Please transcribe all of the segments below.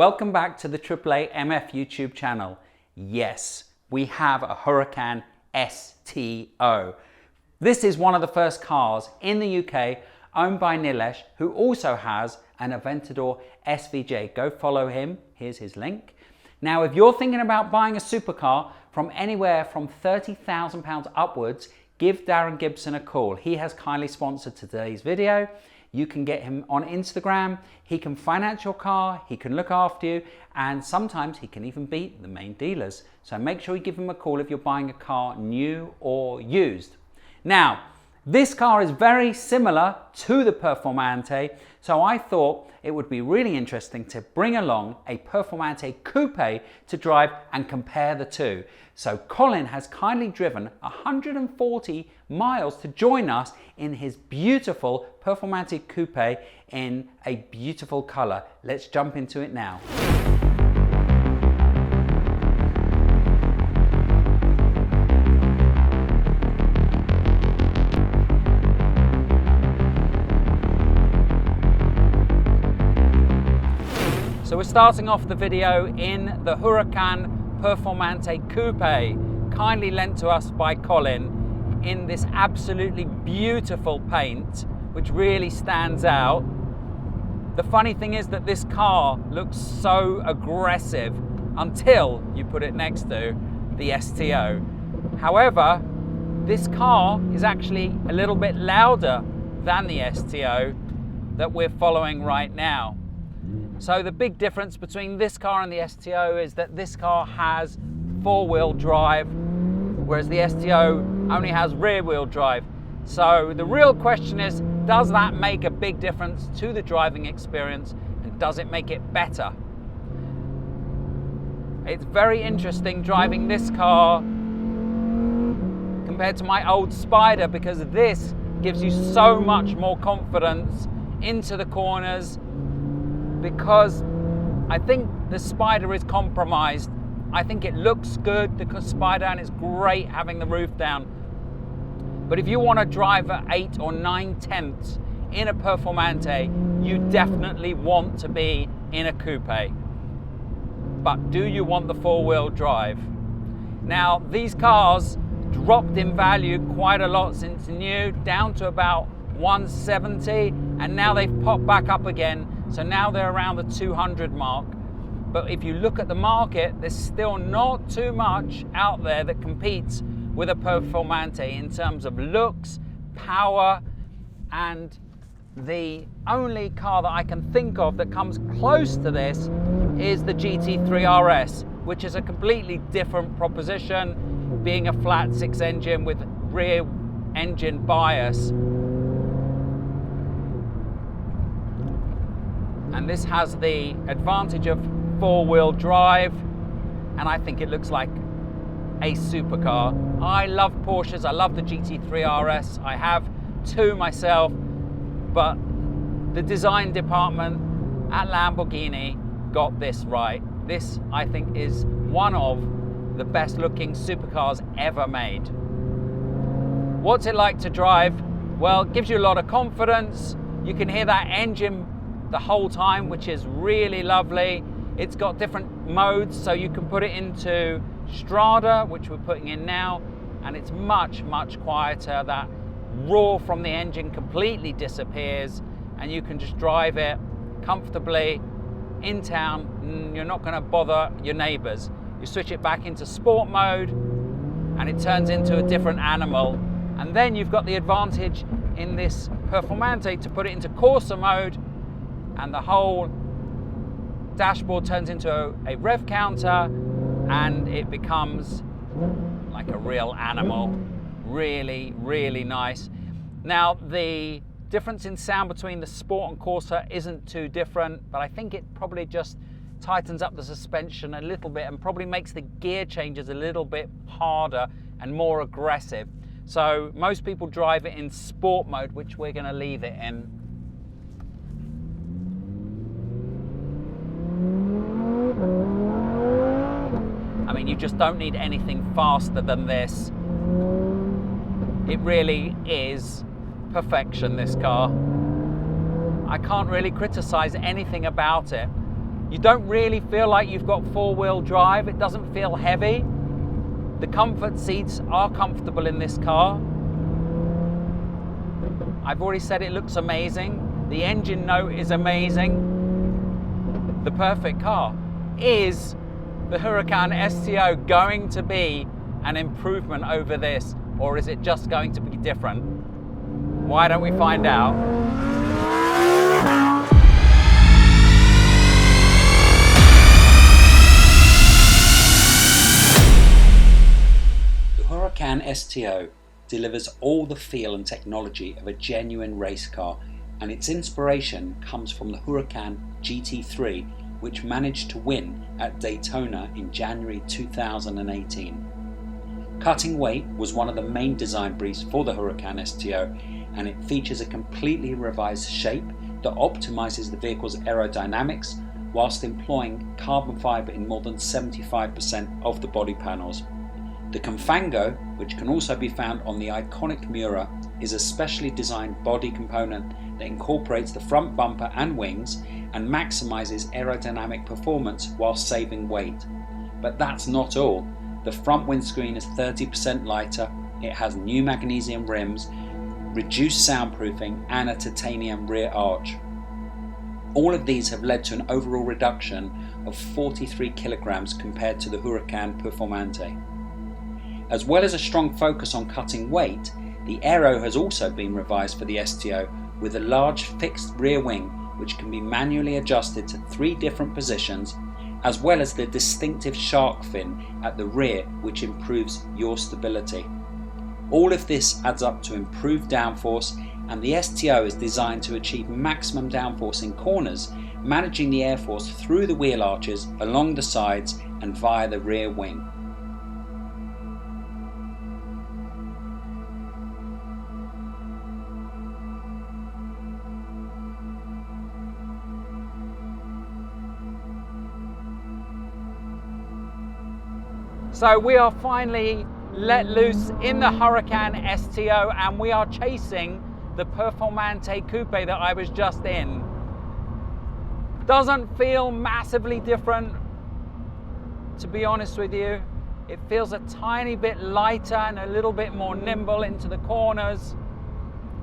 Welcome back to the AAA MF YouTube channel. Yes, we have a Huracan STO. This is one of the first cars in the UK owned by Nilesh, who also has an Aventador SVJ. Go follow him, here's his link. Now, if you're thinking about buying a supercar from anywhere from £30,000 upwards, give Darren Gibson a call. He has kindly sponsored today's video. You can get him on Instagram, he can finance your car, he can look after you, and sometimes he can even beat the main dealers. So make sure you give him a call if you're buying a car new or used. Now, this car is very similar to the Performante, so I thought it would be really interesting to bring along a Performante Coupe to drive and compare the two. So Colin has kindly driven 140 miles to join us in his beautiful Performante Coupe in a beautiful color. Let's jump into it now. So we're starting off the video in the Huracan Performante Coupe, kindly lent to us by Colin in this absolutely beautiful paint, which really stands out. The funny thing is that this car looks so aggressive until you put it next to the STO. However, this car is actually a little bit louder than the STO that we're following right now. So the big difference between this car and the STO is that this car has four-wheel drive, whereas the STO only has rear-wheel drive. So the real question is, does that make a big difference to the driving experience, and does it make it better? It's very interesting driving this car compared to my old Spider, because this gives you so much more confidence into the corners, because I think the Spider is compromised. I think it looks good, the Spider, and it's great having the roof down. But if you want to drive at 8 or 9/10 in a Performante, you definitely want to be in a coupe. But do you want the four-wheel drive? Now, these cars dropped in value quite a lot since new, down to about 170, and now they've popped back up again. So now they're around the 200 mark. But if you look at the market, there's still not too much out there that competes with a Performante in terms of looks, power, and the only car that I can think of that comes close to this is the GT3 RS, which is a completely different proposition, being a flat six engine with rear engine bias. And this has the advantage of four-wheel drive, and I think it looks like a supercar. I love Porsches, I love the GT3 RS, I have two myself, but the design department at Lamborghini got this right. This, I think, is one of the best looking supercars ever made. What's it like to drive? Well, it gives you a lot of confidence. You can hear that engine the whole time, which is really lovely. It's got different modes, so you can put it into Strada, which we're putting in now, and it's much, much quieter. That roar from the engine completely disappears, and you can just drive it comfortably in town, and you're not going to bother your neighbors. You switch it back into sport mode, and it turns into a different animal. And then you've got the advantage in this Performante to put it into Corsa mode, and the whole dashboard turns into a rev counter, and it becomes like a real animal. Really, really nice. Now, the difference in sound between the Sport and Corsa isn't too different, but I think it probably just tightens up the suspension a little bit and probably makes the gear changes a little bit harder and more aggressive. So most people drive it in sport mode, which we're going to leave it in. I mean, you just don't need anything faster than this. It really is perfection, this car. I can't really criticize anything about it. You don't really feel like you've got four-wheel drive. It doesn't feel heavy. The comfort seats are comfortable in this car. I've already said it looks amazing. The engine note is amazing. The perfect car. Is the Huracan STO going to be an improvement over this, or is it just going to be different? Why don't we find out? The Huracan STO delivers all the feel and technology of a genuine race car, and its inspiration comes from the Huracan GT3, which managed to win at Daytona in January 2018. Cutting weight was one of the main design briefs for the Huracan STO, and it features a completely revised shape that optimizes the vehicle's aerodynamics whilst employing carbon fiber in more than 75% of the body panels. The Confango, which can also be found on the iconic Miura, is a specially designed body component that incorporates the front bumper and wings and maximizes aerodynamic performance while saving weight. But that's not all. The front windscreen is 30% lighter, it has new magnesium rims, reduced soundproofing and a titanium rear arch. All of these have led to an overall reduction of 43 kilograms compared to the Huracan Performante. As well as a strong focus on cutting weight, the aero has also been revised for the STO with a large fixed rear wing which can be manually adjusted to 3 different positions, as well as the distinctive shark fin at the rear which improves yaw stability. All of this adds up to improved downforce, and the STO is designed to achieve maximum downforce in corners, managing the airforce through the wheel arches, along the sides and via the rear wing. So we are finally let loose in the Huracan STO, and we are chasing the Performante Coupe that I was just in. Doesn't feel massively different, to be honest with you. It feels a tiny bit lighter and a little bit more nimble into the corners.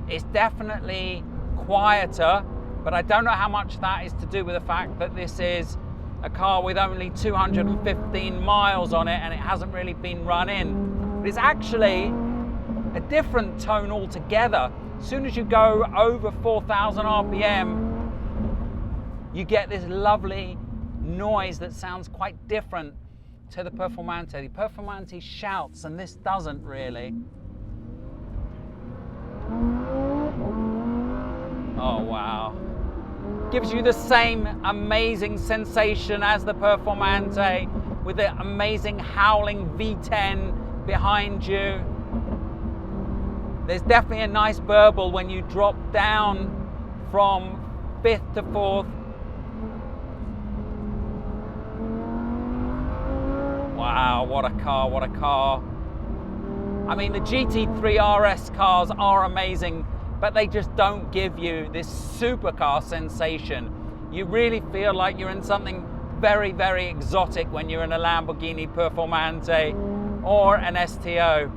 It's definitely quieter, but I don't know how much that is to do with the fact that this is a car with only 215 miles on it and it hasn't really been run in. But it's actually a different tone altogether. As soon as you go over 4,000 RPM, you get this lovely noise that sounds quite different to the Performante. The Performante shouts and this doesn't really. Oh wow. Gives you the same amazing sensation as the Performante with the amazing howling V10 behind you. There's definitely a nice burble when you drop down from 5th to 4th. Wow, what a car, what a car. I mean, the GT3 RS cars are amazing, but they just don't give you this supercar sensation. You really feel like you're in something very, very exotic when you're in a Lamborghini Performante or an STO.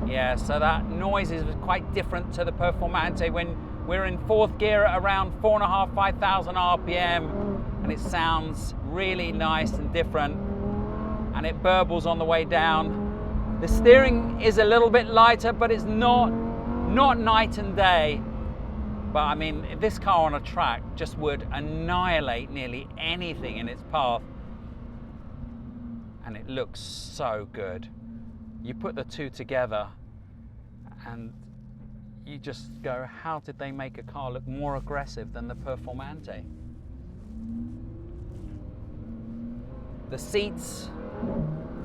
Yeah, so that noise is quite different to the Performante when we're in 4th gear at around 4,500, 5,000 RPM, and it sounds really nice and different, and it burbles on the way down. The steering is a little bit lighter, but it's not night and day. But I mean, this car on a track just would annihilate nearly anything in its path. And it looks so good. You put the two together and you just go, how did they make a car look more aggressive than the Performante? The seats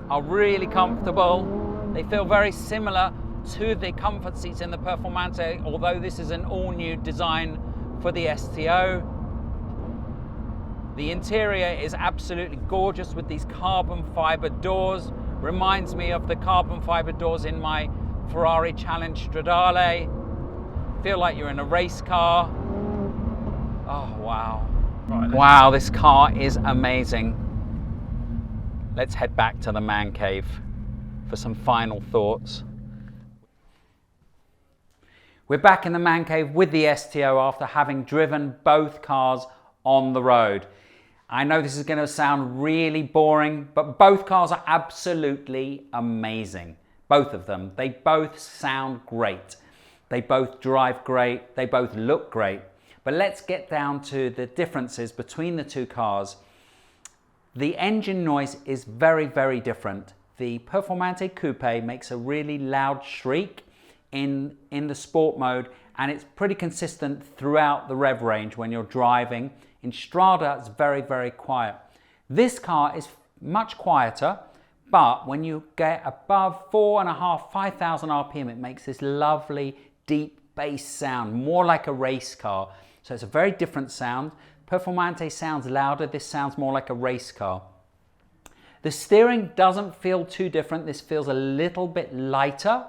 are really comfortable. They feel very similar to the comfort seats in the Performante, although this is an all-new design for the STO. The interior is absolutely gorgeous with these carbon fiber doors. Reminds me of the carbon fiber doors in my Ferrari Challenge Stradale. Feel like you're in a race car. Oh wow. Right, Wow, this car is amazing. Let's head back to the man cave for some final thoughts. We're back in the man cave with the STO after having driven both cars on the road. I know this is going to sound really boring, but both cars are absolutely amazing. Both of them. They both sound great. They both drive great. They both look great. But let's get down to the differences between the two cars. The engine noise is very, very different. The Performante Coupe makes a really loud shriek in the sport mode, and it's pretty consistent throughout the rev range when you're driving. In Strada, it's very, very quiet. This car is much quieter, but when you get above 4.5, 5,000 RPM, it makes this lovely deep bass sound, more like a race car. So it's a very different sound. Performante sounds louder, this sounds more like a race car. The steering doesn't feel too different. This feels a little bit lighter.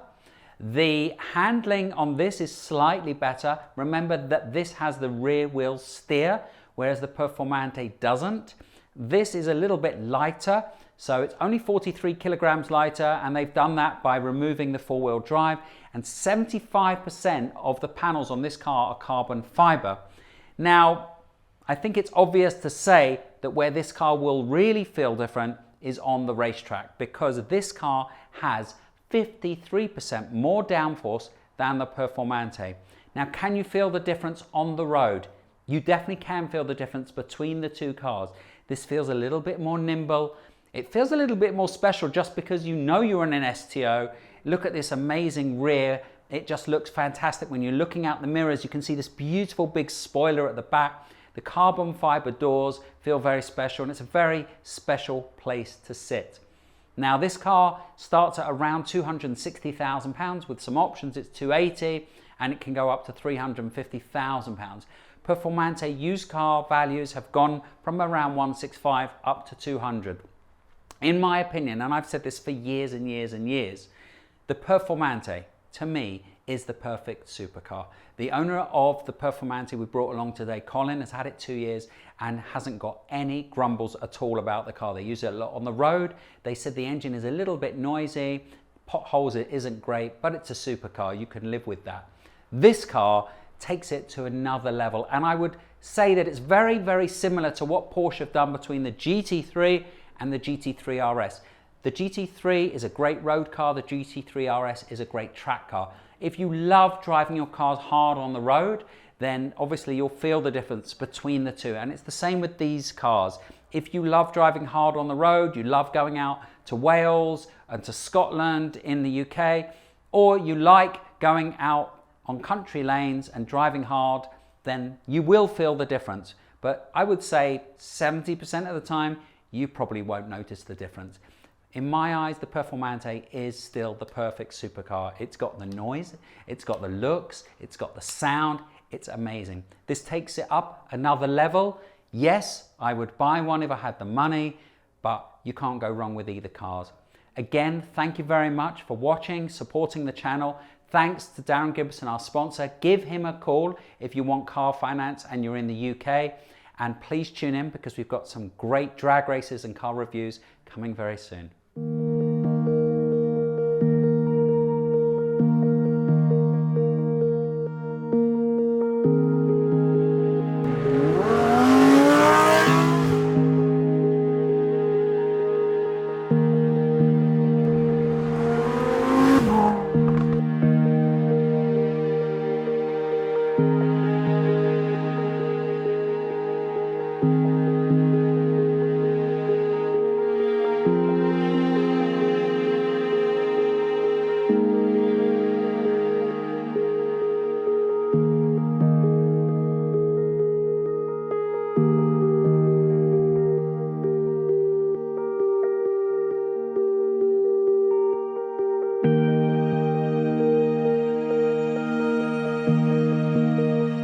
The handling on this is slightly better. Remember that this has the rear wheel steer, whereas the Performante doesn't. This is a little bit lighter, so it's only 43 kilograms lighter, and they've done that by removing the four-wheel drive, and 75% of the panels on this car are carbon fiber. Now, I think it's obvious to say that where this car will really feel different is on the racetrack, because this car has 53% more downforce than the Performante. Now, can you feel the difference on the road? You definitely can feel the difference between the two cars. This feels a little bit more nimble. It feels a little bit more special just because you know you're in an STO. Look at this amazing rear. It just looks fantastic. When you're looking out the mirrors, you can see this beautiful big spoiler at the back. The carbon fiber doors feel very special, and it's a very special place to sit. Now, this car starts at around £260,000. With some options, it's 280, and it can go up to £350,000. Performante used car values have gone from around 165 up to 200. In my opinion, and I've said this for years and years and years, the Performante, to me, is the perfect supercar. The owner of the Performante we brought along today, Colin, has had it 2 years and hasn't got any grumbles at all about the car. They use it a lot on the road. They said the engine is a little bit noisy, potholes, it isn't great, but it's a supercar. You can live with that. This car takes it to another level, and I would say that it's very, very similar to what Porsche have done between the GT3 and the GT3 RS. The GT3 is a great road car, the GT3 RS is a great track car. If you love driving your cars hard on the road, then obviously you'll feel the difference between the two, and it's the same with these cars. If you love driving hard on the road, you love going out to Wales and to Scotland in the UK, or you like going out on country lanes and driving hard, then you will feel the difference. But I would say 70% of the time, you probably won't notice the difference. In my eyes, the Performante is still the perfect supercar. It's got the noise, it's got the looks, it's got the sound, it's amazing. This takes it up another level. Yes, I would buy one if I had the money, but you can't go wrong with either cars. Again, thank you very much for watching, supporting the channel. Thanks to Darren Gibson, our sponsor. Give him a call if you want car finance and you're in the UK. And please tune in because we've got some great drag races and car reviews coming very soon.